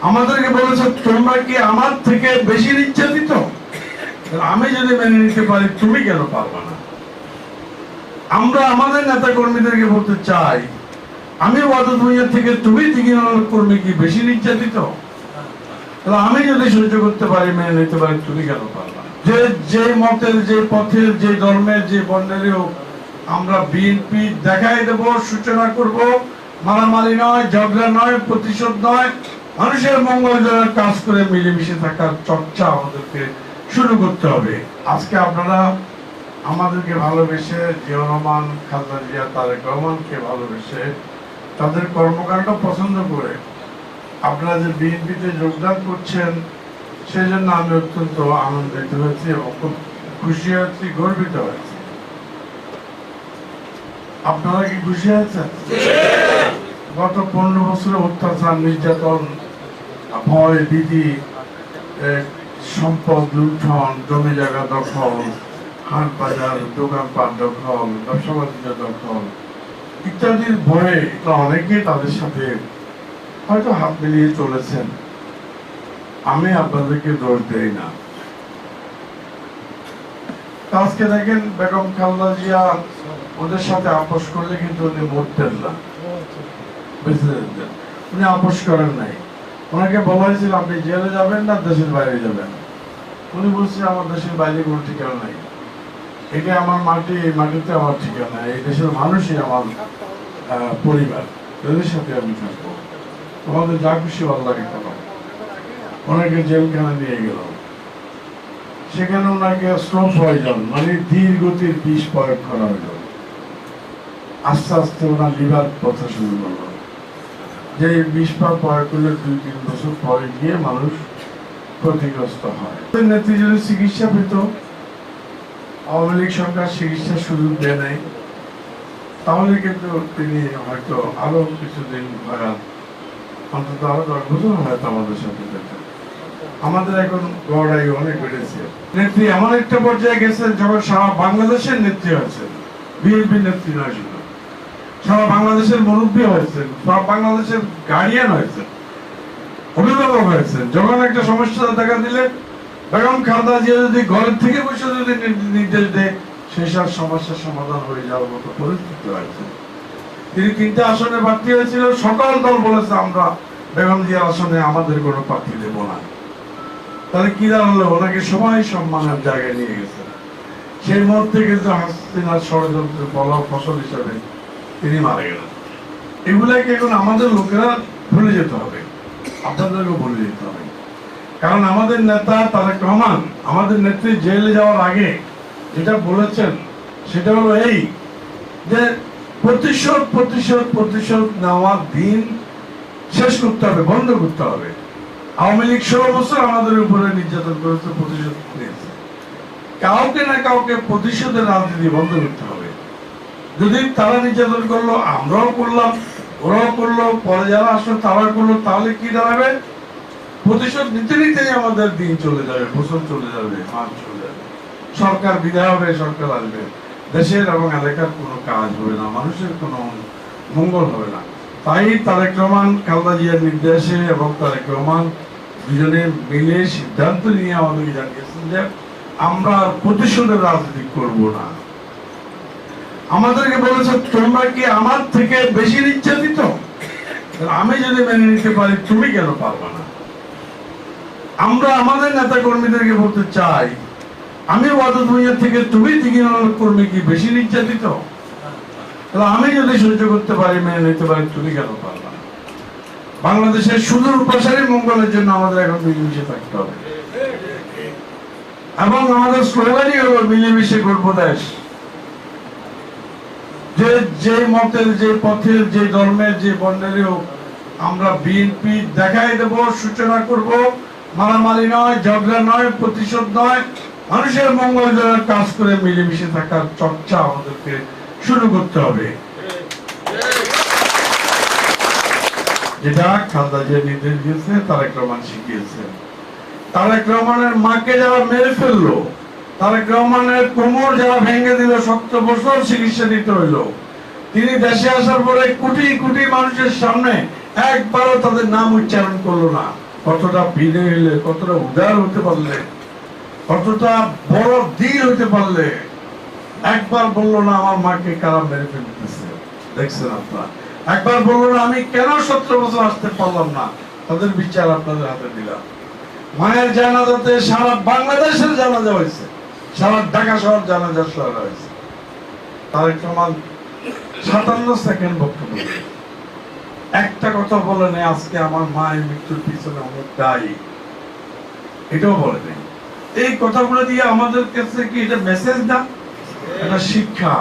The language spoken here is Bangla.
আমাদেরকে বলেছে তোমরা কি আমার থেকে বেশি নির্যাতিত? আমি যদি মেনে নিতে পারি তুমি কেন পারবা না? আমরা আমাদের নেতা কর্মীদেরকে বলতে চাই, আমি ওয়াদুদ ভূঁইয়া থেকে তুমি দিঘিনালার কর্মী কি বেশি নির্যাতিত? আমি যদি সহ্য করতে পারি, মেনে নিতে পারি, তুমি কেন পারবা? যে মতের, যে পথের, যে ধর্মের, যে বর্ণেরই হোক, আমরা বিএনপি দেখাই দেব, সূচনা করব। মারামারি নয়, ঝগড়া নয়, প্রতিশোধ নয়, মানুষের মঙ্গল জয়ের কাজ করে মিলেমিশে থাকার চর্চা আমাদেরকে শুরু করতে হবে। আজকে আপনারা আমাদেরকে ভালোবেসে, জিয়াউর রহমান, খালেদা জিয়া, তারেক রহমানকে ভালোবেসে, তাদের কর্মকাণ্ড পছন্দ করে আপনারা যে বিএনপিতে যোগদান করছেন, সেই জন্য আমি অত্যন্ত আনন্দিত হয়েছি এবং খুব খুশি হয়েছি, গর্বিত হয়েছি। আপনারা কি খুশি হয়েছেন? গত 15 বছরের অত্যাচার, নির্যাতন, ভয়, ভীতি, সম্পদ লুণ্ঠন, জমি জায়গা দখল, হাট বাজার, দোকানপাট দখল, ব্যবসা বাণিজ্য দখল ইত্যাদির ভয়ে অনেকেই তাদের সাথে হয়তো হাত মিলিয়ে চলেছেন। আমি আপনাদেরকে দোষ দেই না। আজকে দেখেন বেগম খালেদা জিয়া ওদের সাথে আপোষ করলে কিন্তু উনি মরতেন না, বেঁচে যেতেন। উনি আপোষ করেন নাই। ওনাকে বলা হয়েছিল আপনি জেলে যাবেন না দেশের বাইরে যাবেন। উনি বলছে আমার দেশের বাইরে কোনো ঠিকানা নাই, এটা আমার মাটি, এই মাটিতে আমার ঠিকানা, এই দেশের মানুষই আমার পরিবার, এদের সাথে আমি থাকবো, তোমাদের যা খুশি ভালো লাগে করো। ওনাকে জেলখানা নিয়ে গেল, সেখানে ওনাকে স্লো পয়জন মানে ধীর গতির বিষ প্রয়োগ করা হলো। আস্তে আস্তে ওনার লিভার পথা শুরু করলো, যে বিষ প্রয়োগ করলে 2-3 বছর পরে গিয়ে মানুষ ক্ষতিগ্রস্ত হয়। নেত্রী যদি চিকিৎসা পেত, আওয়ামী লীগ সরকার চিকিৎসার সুযোগ দেয় নাই, তাহলে কিন্তু তিনি হয়তো আরো কিছুদিন অন্তত আরো 10 বছর হয়তো আমাদের সাথে যেতেন। আমাদের এখন গড়াই অনেক বেড়েছে। নেত্রী এমন একটা পর্যায়ে গেছেন যখন সারা বাংলাদেশের নেত্রী হয়েছেন, বিএনপি নেত্রী নয় শুধু, সারা বাংলাদেশের মুরব্বী হয়েছেন, সারা বাংলাদেশের গার্ডিয়ান হয়েছেন, অভিভাবক হয়েছেন। যখন একটা সমস্যা দেখা দিলে বেগম খালেদা জিয়া যদি ঘরের থেকে বসে যদি নির্দেশ দেয়, সেই সব সমস্যার সমাধান হয়ে যাওয়ার মতো পরিস্থিতি হয়েছে। তিনি 3টে আসনে প্রার্থী হয়েছিল, সকল দল বলেছে আমরা বেগম জিয়ার আসনে আমাদের কোনো প্রার্থী দেব না। তাহলে কি দাঁড়ালো? ওনাকে সবাই সম্মানের জায়গায় নিয়ে গেছে। সেই মুহূর্তে কিন্তু হাসিনার ষড়যন্ত্রের ফসল হিসাবে তিনি মারা গেলেন। এগুলাকে এখন আমাদের লোকেরা ভুলে যেতে হবে, আপনাদেরকে ভুলে যেতে হবে। কারণ আমাদের নেতা তারেক রহমান, আমাদের নেত্রী জেলে যাওয়ার আগে যেটা বলেছেন সেটা হলো এই যে প্রতিশোধ প্রতিশোধ প্রতিশোধ নেওয়ার দিন শেষ করতে হবে, বন্ধ করতে হবে। আওয়ামী লীগ 16 বছর আমাদের উপরে নির্যাতন করেছে, প্রতিশোধ নিয়েছে। কাউকে না কাউকে প্রতিশোধের রাজনীতি বন্ধ করতে হবে। যদি তারা নির্যাতন করলো, আমরাও করলাম, ওরাও করলো, পরে যারা আসলো তারা করলো, তাহলে কি দাঁড়াবে? প্রতিশোধ নিতে নিতেই আমাদের দিন চলে যাবে, বছর চলে যাবে, মাস চলে যাবে, সরকার বিদায় হবে, সরকার আসবে, দেশের এবং এলাকার কোনো কাজ হবে না, মানুষের কোনো মঙ্গল হবে না। তাই তারেক রহমান খালেদা জিয়ার নির্দেশে এবং তারেক রহমান দুজনে মিলে সিদ্ধান্ত নিয়ে আমাদেরকে জানিয়েছেন যে আমরা প্রতিশোধের রাজনীতি করব না। আমাদেরকে বলেছে তোমরা কি আমার থেকে বেশি নির্যাতিত? আমি যদি মেনে নিতে পারি তুমি কেন পারবা না? আমরা আমাদের নেতা কর্মীদেরকে বলতে চাই, আমি ওয়াদুদ ভূঁইয়া থেকে তুমি দিঘিনালার কর্মী কি বেশি নির্যাতিত? আমি যদি সহ্য করতে পারি, মেনে নিতে পারি, তুমি কেন পারবা না? বাংলাদেশের সুদূর প্রসারী মঙ্গলের জন্য আমাদের এখন মিলেমিশে থাকতে হবে এবং আমাদের স্লোগানই হলো মিলেমিশে গড়ব দেশ। যে মতের, যে পথের, যে ধর্মের, যে বর্ণেরই হোক, আমরা বিএনপি দেখাই দেব, সূচনা করব। মারামারি নয়, ঝগড়া নয়, প্রতিশোধ নয়, মানুষের মঙ্গল জয়ের কাজ করে মিলেমিশে থাকার চর্চা আমাদেরকে শুরু করতে হবে। যেটা খালেদা জিয়া নির্দেশ দিয়েছে, তারেক রহমান শিখিয়েছে। তারেক রহমানের মাকে যারা মেরে ফেললো, তারেক রহমানের কোমর যারা ভেঙে দিল, 70 বছর চিকিৎসা দিতে হইলো, তিনি দেশে আসার পরে কোটি কোটি মানুষের সামনে একবারও তাদের নাম উচ্চারণ করলো না, কতটা বিনয় হইলে, কতটা উদার হতে পারলে, কতটা বড় দিল হইতে পারলে। একবার বললো না আমার মাকে কারা মেরে ফেলতেছে, দেখছেন আপনারা। একবার বললো না আমি কেন 17 বছর আসতে পারলাম না, তাদের বিচার আপনাদের হাতে দিলাম। মায়ের জানাজাতে সারা বাংলাদেশের জানাজা হয়েছে, সারা ঢাকা শহর জানাজা শহর হয়েছে। তারেক রহমান 57 সেকেন্ড বক্তব্য, একটা কথা বলে নেই আজকে আমার মায়ের মৃত্যুর পিছনে অনেক দায়ী, এটাও বলে নেই। এই কথাগুলো দিয়ে আমাদের কাছে কি এটা মেসেজ না, এটা শিক্ষা।